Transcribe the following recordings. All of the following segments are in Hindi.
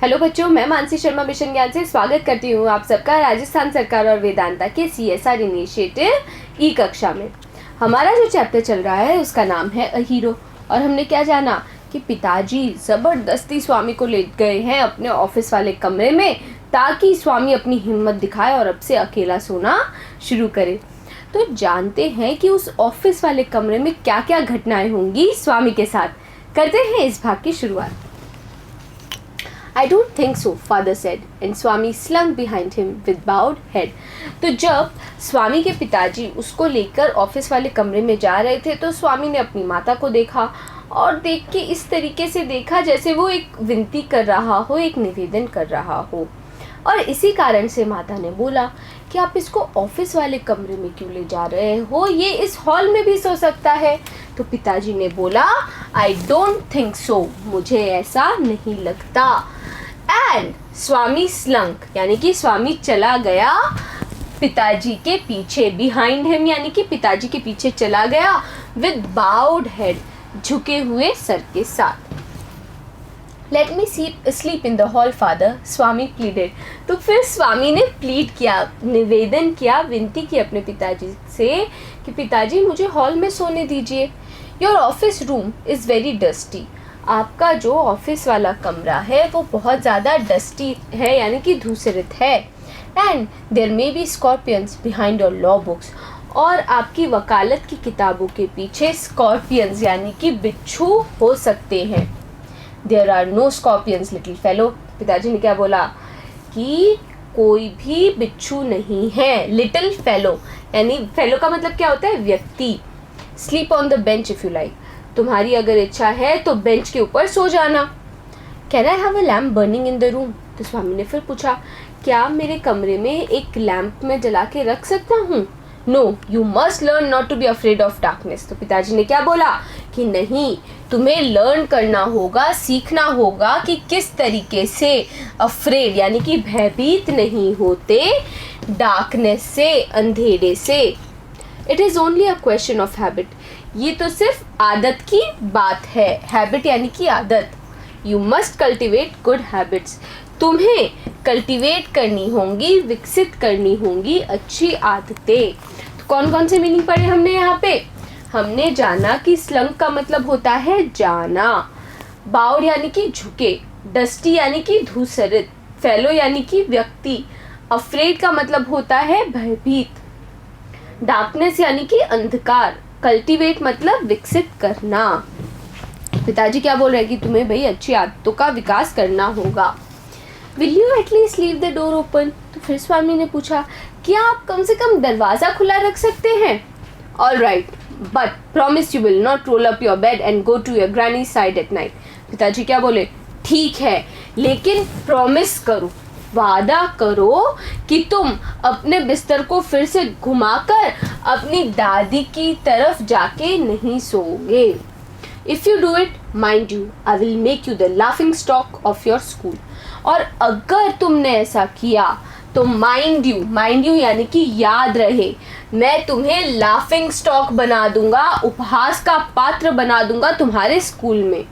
हेलो बच्चों, मैं मानसी शर्मा मिशन ज्ञान से स्वागत करती हूँ आप सबका राजस्थान सरकार और वेदांता के CSR इनिशिएटिव ई कक्षा में। हमारा जो चैप्टर चल रहा है उसका नाम है अ हीरो। और हमने क्या जाना कि पिताजी ज़बरदस्ती स्वामी को ले गए हैं अपने ऑफिस वाले कमरे में ताकि स्वामी अपनी हिम्मत दिखाए और अब से अकेला सोना शुरू करे। तो जानते हैं कि उस ऑफिस वाले कमरे में क्या क्या घटनाएं होंगी स्वामी के साथ। करते हैं इस भाग की शुरुआत। I don't think so, father said, and Swami slunk behind him with bowed head. तो जब स्वामी के पिताजी उसको लेकर ऑफिस वाले कमरे में जा रहे थे तो स्वामी ने अपनी माता को देखा और देख के इस तरीके से देखा जैसे वो एक विनती कर रहा हो, एक निवेदन कर रहा हो। और इसी कारण से माता ने बोला कि आप इसको ऑफिस वाले कमरे में क्यों ले जा रहे हो, ये इस हॉल में भी सो सकता है। तो पिताजी ने बोला आई डोंट थिंक सो, मुझे ऐसा नहीं लगता। एंड स्वामी स्लंक यानी कि स्वामी चला गया पिताजी के पीछे, बिहाइंड हिम यानी कि पिताजी के पीछे चला गया विद बाउड हेड, झुके हुए सर के साथ। Let me sleep in the hall father, Swami pleaded. तो फिर स्वामी ने प्लीड किया, निवेदन किया, विनती की अपने पिताजी से कि पिताजी मुझे हॉल में सोने दीजिए। Your office room is very dusty, आपका जो ऑफिस वाला कमरा है वो बहुत ज़्यादा डस्टी है यानी कि धूसरित है। And there may be scorpions behind your law books, और आपकी वकालत की किताबों के पीछे स्कॉर्पियंस यानी कि बिच्छू हो सकते हैं। There are no scorpions little fellow, पिताजी ने क्या बोला कि कोई भी बिच्छू नहीं है। लिटिल फेलो यानी फेलो का मतलब क्या होता है, व्यक्ति। Sleep on the bench if you like, तुम्हारी अगर इच्छा है तो बेंच के ऊपर सो जाना। Can I have a lamp burning in the room, तो स्वामी ने फिर पूछा क्या मेरे कमरे में एक लैम्प में जला के रख सकता हूँ। No you must learn not to be afraid of darkness, तो पिताजी ने क्या बोला कि नहीं, तुम्हें लर्न करना होगा, सीखना होगा कि किस तरीके से अफ्रेड यानी कि भयभीत नहीं होते डार्कनेस से, अंधेरे से। It is only a question of habit, ये तो सिर्फ आदत की बात है। हैबिट यानी कि आदत। You must cultivate good habits, तुम्हें कल्टिवेट करनी होंगी, विकसित करनी होंगी अच्छी आदतें। तो कौन कौन से मीनिंग पढ़े हमने यहाँ पे? हमने जाना कि स्लंक का मतलब होता है जाना, बाउड यानी कि झुके, डस्टी यानी कि धूसरित, फेलो यानी कि व्यक्ति, अफ्रेड का मतलब होता है भयभीत, डार्कनेस यानी कि अंधकार, कल्टीवेट मतलब विकसित करना। पिताजी क्या बोल रहे हैं कि तुम्हें भाई अच्छी आदतों का विकास करना होगा। Will you at least leave the door open, तो फिर स्वामी ने पूछा क्या आप कम से कम दरवाज़ा खुला रख सकते हैं। All right but promise you will not roll up your bed and go to your granny side at night. पिताजी क्या बोले, ठीक है लेकिन प्रॉमिस करो, वादा करो कि तुम अपने बिस्तर को फिर से घुमाकर अपनी दादी की तरफ जाके नहीं सोओगे। If you do it mind you I will make you the laughing stock of your school, और अगर तुमने ऐसा किया तो माइंड यू यानी कि याद रहे, मैं तुम्हें लाफिंग स्टॉक बना दूंगा, उपहास का पात्र बना दूंगा तुम्हारे स्कूल में।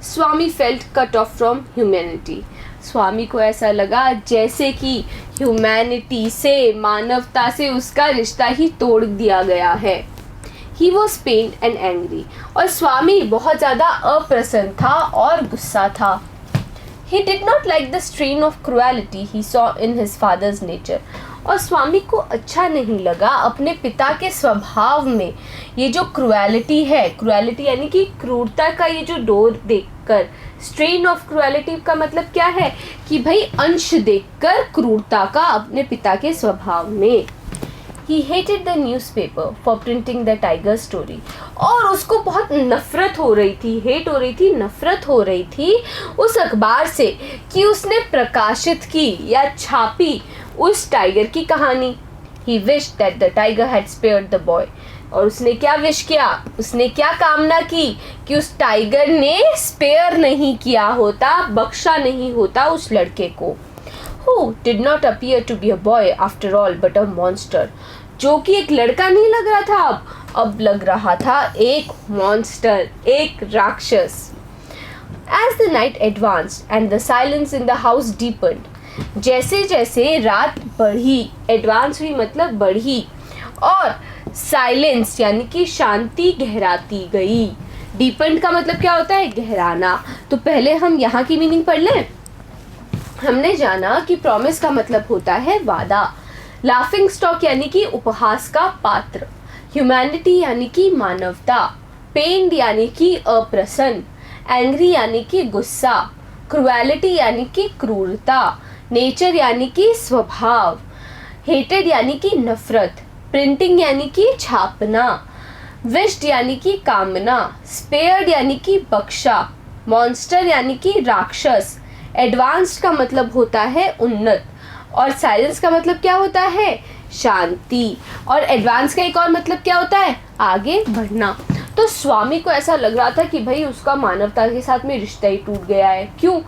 Swami felt cut off from humanity, Swami को ऐसा लगा जैसे कि ह्यूमैनिटी से, मानवता से उसका रिश्ता ही तोड़ दिया गया है। ही वॉज पेन्ड एंड एंग्री, और स्वामी बहुत ज़्यादा अप्रसन्न था और गुस्सा था। He did not like the strain of cruelty he saw in his father's nature, और स्वामी को अच्छा नहीं लगा अपने पिता के स्वभाव में ये जो क्रुएलिटी है, क्रुएलिटी यानी कि क्रूरता का ये जो डोर देखकर, स्ट्रेन ऑफ क्रुएलिटी का मतलब क्या है कि भाई अंश देखकर क्रूरता का अपने पिता के स्वभाव में। He hated the newspaper for printing the tiger story, और उसको बहुत नफरत हो रही थी, हेट हो रही थी, नफरत हो रही थी उस अखबार से कि उसने प्रकाशित की या छापी उस टाइगर की कहानी। He wished that the tiger had spared the boy, और उसने क्या विश किया, उसने क्या कामना की कि उस टाइगर ने स्पेयर नहीं किया होता, बख्शा नहीं होता उस लड़के को। Who did not appear to be a boy after all but a monster, जो कि एक लड़का नहीं लग रहा था अब लग रहा था एक मॉन्स्टर, एक राक्षस। As the night advanced and the silence in the house deepened, जैसे जैसे रात बढ़ी, एडवांस हुई मतलब बढ़ी, और साइलेंस यानी कि शांति गहराती गई। डीपेंड का मतलब क्या होता है? गहराना। तो पहले हम यहाँ की मीनिंग पढ़ लें। हमने जाना कि प्रॉमिस का मतलब होता है वादा, लाफिंग स्टॉक यानी कि उपहास का पात्र, ह्यूमैनिटी यानी कि मानवता, पेन्ड यानी कि अप्रसन्न, एंग्री यानी कि गुस्सा, क्रुएलिटी यानी कि क्रूरता, नेचर यानी कि स्वभाव, हेटेड यानी कि नफरत, प्रिंटिंग यानी कि छापना, विश्ड यानी कि कामना, स्पेयर्ड यानी कि बख्शा, मॉन्स्टर यानी कि राक्षस, एडवांस्ड का मतलब होता है उन्नत, और साइलेंस का मतलब क्या होता है? शांति। और एडवांस का एक और मतलब क्या होता है? आगे बढ़ना। तो स्वामी को ऐसा लग रहा था कि भाई उसका मानवता के साथ में रिश्ता ही टूट गया है। क्यों?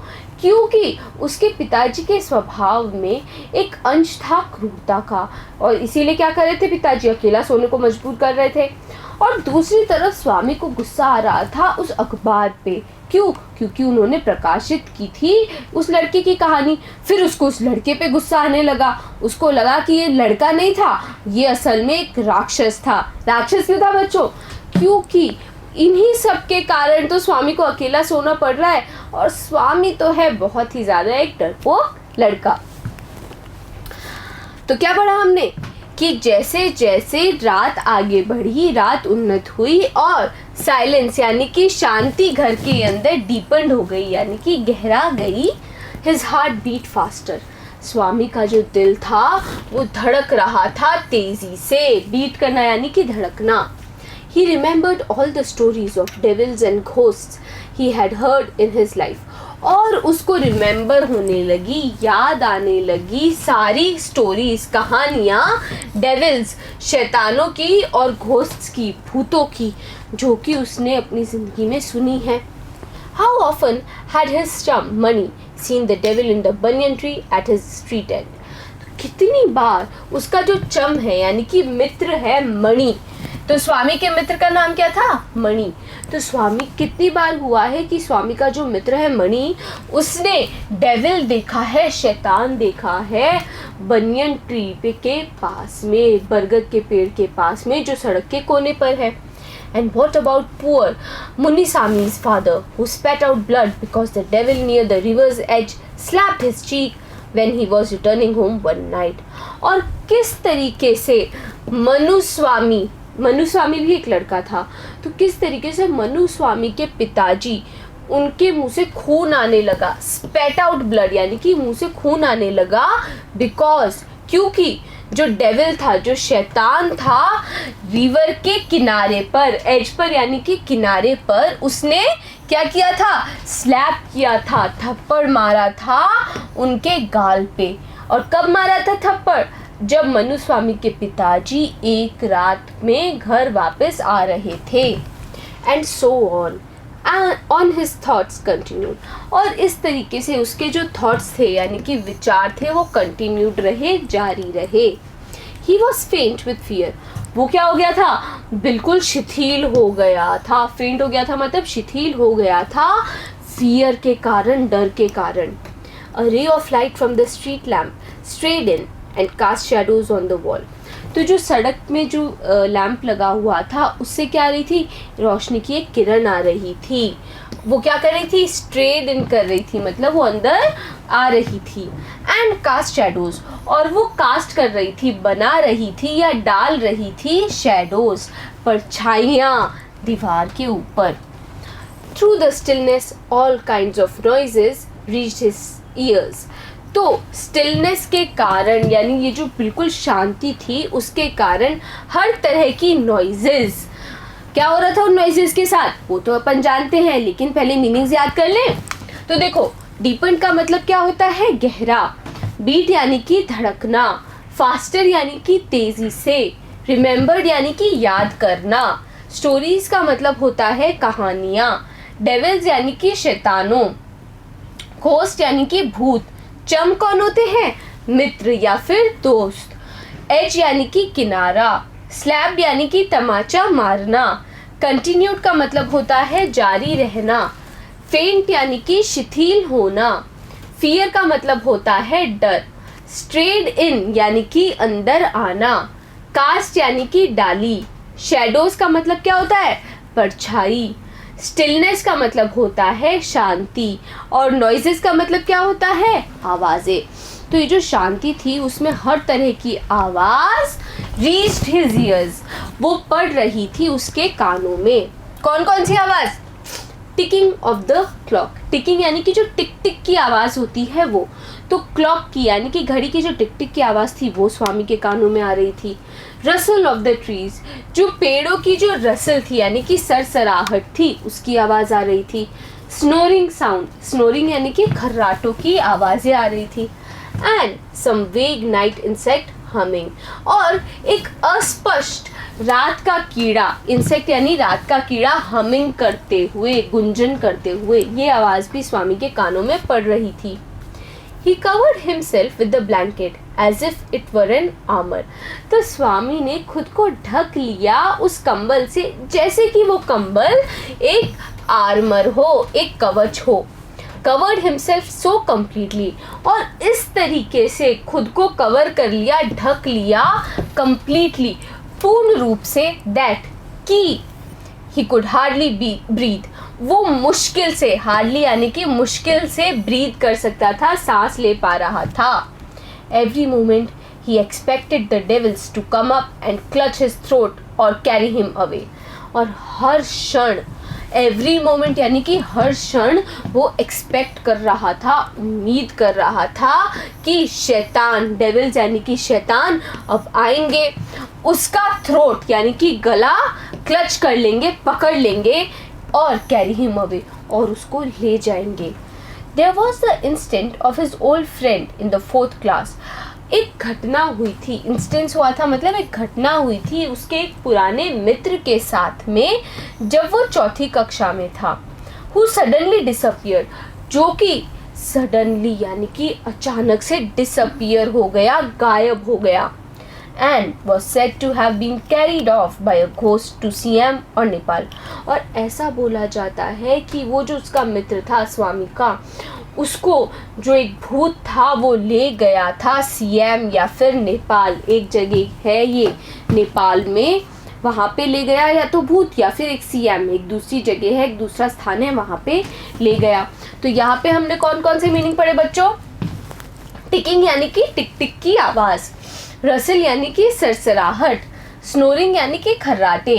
क्योंकि उसके पिताजी के स्वभाव में एक अंश था क्रूरता का, और इसीलिए क्या कर रहे थे पिताजी? अकेला सोने को मजबूर कर रहे थे। और दूसरी तरफ स्वामी को गुस्सा आ रहा था उस अखबार पे। क्यों? क्योंकि उन्होंने प्रकाशित की थी उस लड़के की कहानी। फिर उसको उस लड़के पे गुस्सा आने लगा। उसको लगा कि ये लड़का नहीं था, ये असल में एक राक्षस था। राक्षस क्यों था बच्चों? क्योंकि इन्हीं सब के कारण तो स्वामी को अकेला सोना पड़ रहा है, और स्वामी तो है बहुत ही ज्यादा एक डरपोक लड़का। तो क्या पढ़ा हमने कि जैसे जैसे रात आगे बढ़ी, रात उन्नत हुई, और साइलेंस यानी कि शांति घर के अंदर डीपेंड हो गई यानी कि गहरा गई। हिज हार्ट बीट फास्टर, स्वामी का जो दिल था वो धड़क रहा था तेजी से। बीट करना यानी कि धड़कना। He remembered all the stories of devils and ghosts he had heard in his life. और उसको रिमेंबर होने लगी, याद आने लगी सारी स्टोरीज, कहानियाँ डेविल्स, शैतानों की, और घोस्ट्स की, भूतों की, जो कि उसने अपनी ज़िंदगी में सुनी है। How often had his chum Mani seen the devil in the banyan tree at his street end? कितनी बार उसका जो चम है यानी कि मित्र है मणि, तो स्वामी के मित्र का नाम क्या था? मणि। तो स्वामी कितनी बार हुआ है कि स्वामी का जो मित्र है मणि, उसने डेविल देखा है, शैतान देखा है बनियन ट्री पे के पास में, बरगद के पेड़ के पास में, जो सड़क के कोने पर है। And what about poor Munisami's father who spat out blood because the devil near the river's edge slapped his cheek when he was returning home one night? और किस तरीके से मनुस्वामी भी एक लड़का था, तो किस तरीके से मनुस्वामी के पिताजी, उनके मुंह से खून आने लगा, स्पैट आउट ब्लड यानी कि मुंह से खून आने लगा, बिकॉज क्योंकि जो डेविल था, जो शैतान था, रिवर के किनारे पर, एज पर यानी कि किनारे पर, उसने क्या किया था? स्लैप किया था, थप्पड़ मारा था उनके गाल पे। और कब मारा था थप्पड़? जब मनुस्वामी के पिताजी एक रात में घर वापस आ रहे थे। And so on his thoughts continued, और इस तरीके से उसके जो थॉट्स थे यानी कि विचार थे वो कंटिन्यूड रहे, जारी रहे। ही वॉज फेंट विथ फियर, वो क्या हो गया था? बिल्कुल शिथिल हो गया था। फेंट हो गया था मतलब शिथिल हो गया था, फियर के कारण, डर के कारण। A ray of light from the street lamp strayed in and cast shadows on the wall. तो जो सड़क में जो लैंप लगा हुआ था उससे क्या आ रही थी? रोशनी की एक किरण आ रही थी। वो क्या कर रही थी? स्ट्रेड इन कर रही थी, मतलब वो अंदर आ रही थी। एंड कास्ट शैडोज, और वो कास्ट कर रही थी, बना रही थी या डाल रही थी शैडोज, परछाइयाँ दीवार के ऊपर। Through the stillness all kinds of noises reached his years. तो स्टिलनेस के कारण यानी ये जो बिल्कुल शांति थी उसके कारण हर तरह की नॉइजेस, क्या हो रहा था उन नॉइजेस के साथ वो तो अपन जानते हैं, लेकिन पहले मीनिंग्स याद कर लें। तो देखो, डीपेंड का मतलब क्या होता है? गहरा। बीट यानी कि धड़कना, फास्टर यानी कि तेजी से, रिमेंबर्ड यानी कि याद करना, स्टोरीज का मतलब होता है कहानियाँ, डेविल्स यानी कि शैतानों, घोस्ट यानी कि भूत, चम कौन होते हैं? मित्र या फिर दोस्त, एज यानी कि किनारा, स्लैब यानी कि तमाचा मारना, कंटिन्यूड का मतलब होता है जारी रहना, फेंट यानी कि शिथिल होना, फियर का मतलब होता है डर, स्ट्रेड इन यानी कि अंदर आना, कास्ट यानी कि डाली, शैडोज का मतलब क्या होता है, परछाई, स्टिलनेस का मतलब होता है शांति, और नॉइजेस का मतलब क्या होता है, आवाजें। तो ये जो शांति थी उसमें हर तरह की आवाज रीच्ड हिज ईयर्स, वो पड़ रही थी उसके कानों में। कौन कौन सी आवाज, ticking of the clock, ticking यानी कि जो टिक टिक की आवाज होती है वो, तो क्लॉक की यानी कि घड़ी की जो टिक टिक की आवाज थी वो स्वामी के कानों में आ रही थी। रसल ऑफ द ट्रीज, जो पेड़ों की जो रसल थी यानी कि सरसराहट थी उसकी आवाज आ रही थी। स्नोरिंग साउंड, स्नोरिंग यानी कि खर्राटों की आवाजें आ रही थी। एंड सम वेग नाइट इंसेक्ट हमिंग, और एक अस्पष्ट रात का कीड़ा, इंसेक्ट यानी रात का कीड़ा, हमिंग करते हुए, गुंजन करते हुए, ये आवाज भी स्वामी के कानों में पड़ रही थी। He covered himself with the blanket as if it were an armor. तो स्वामी ने खुद को ढक लिया उस कंबल से जैसे कि वो कंबल एक आर्मर हो, एक कवच हो। Covered himself so completely, और इस तरीके से खुद को कवर कर लिया, ढक लिया completely, पूर्ण रूप से, that कि he could hardly breathe, वो मुश्किल से, हार्डली यानी कि मुश्किल से ब्रीथ कर सकता था, सांस ले पा रहा था। Every moment he expected the devils to come up and clutch his throat और कैरी हिम अवे, और हर क्षण, एवरी मोमेंट यानी कि हर क्षण वो एक्सपेक्ट कर रहा था, उम्मीद कर रहा था कि शैतान, डेविल्स यानी कि शैतान अब आएंगे, उसका थ्रोट यानी कि गला क्लच कर लेंगे, पकड़ लेंगे, और कैरी हिम अवे, और उसको ले जाएंगे। There was the instant of his old friend in the 4th class. एक घटना हुई थी, इंस्टेंस हुआ था मतलब एक घटना हुई थी उसके एक पुराने मित्र के साथ में जब वो 4th कक्षा में था। Who suddenly disappeared, जो कि सडनली यानी कि अचानक से डिसअपियर हो गया, गायब हो गया। And was said to have been carried off by a ghost to Siam और नेपाल, और ऐसा बोला जाता है कि वो जो उसका मित्र था स्वामी का, उसको जो एक भूत था वो ले गया था सियाम या फिर नेपाल, एक जगह है ये नेपाल में, वहाँ पे ले गया, या तो भूत या फिर एक सियाम, एक दूसरी जगह है, एक दूसरा स्थान है, वहाँ पे ले गया। तो यहाँ पे हमने कौन कौन से मीनिंग पढ़े बच्चों, टिकिंग यानी कि टिक टिक की आवाज़, रसल यानी कि सरसराहट, स्नोरिंग यानी कि खर्राटे,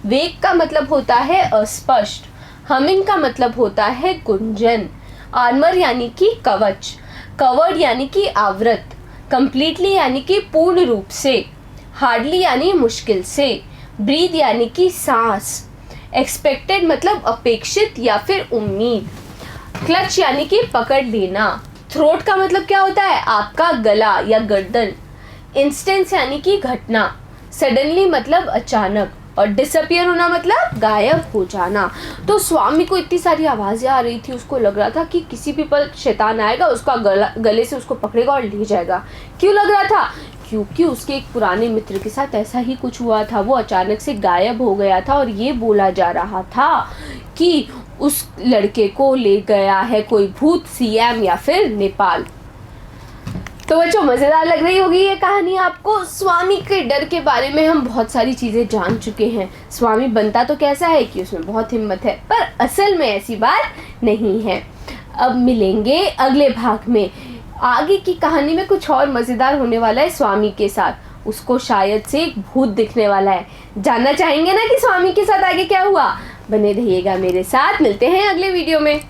वेग का मतलब होता है अस्पष्ट, हमिंग का मतलब होता है गुंजन, आर्मर यानी कि कवच, कवर्ड यानी कि आवृत, कंप्लीटली यानी कि पूर्ण रूप से, हार्डली यानी मुश्किल से, ब्रीथ यानी कि सांस, एक्सपेक्टेड मतलब अपेक्षित या फिर उम्मीद, क्लच यानी कि पकड़ लेना, थ्रोट का मतलब क्या होता है, आपका गला या गर्दन, इंस्टेंस यानी कि घटना, सडनली मतलब अचानक, और डिसअपियर होना मतलब गायब हो जाना। तो स्वामी को इतनी सारी आवाज़ें आ रही थी, उसको लग रहा था कि किसी भी पल शैतान आएगा, उसका गले से उसको पकड़ेगा और ले जाएगा। क्यों लग रहा था, क्योंकि उसके एक पुराने मित्र के साथ ऐसा ही कुछ हुआ था, वो अचानक से गायब हो गया था, और ये बोला जा रहा था कि उस लड़के को ले गया है कोई भूत, सियाम या फिर नेपाल। तो बच्चों मज़ेदार लग रही होगी ये कहानी आपको। स्वामी के डर के बारे में हम बहुत सारी चीज़ें जान चुके हैं। स्वामी बनता तो कैसा है कि उसमें बहुत हिम्मत है, पर असल में ऐसी बात नहीं है। अब मिलेंगे अगले भाग में, आगे की कहानी में कुछ और मज़ेदार होने वाला है स्वामी के साथ, उसको शायद से एक भूत दिखने वाला है। जानना चाहेंगे ना कि स्वामी के साथ आगे क्या हुआ? बने रहिएगा मेरे साथ, मिलते हैं अगले वीडियो में।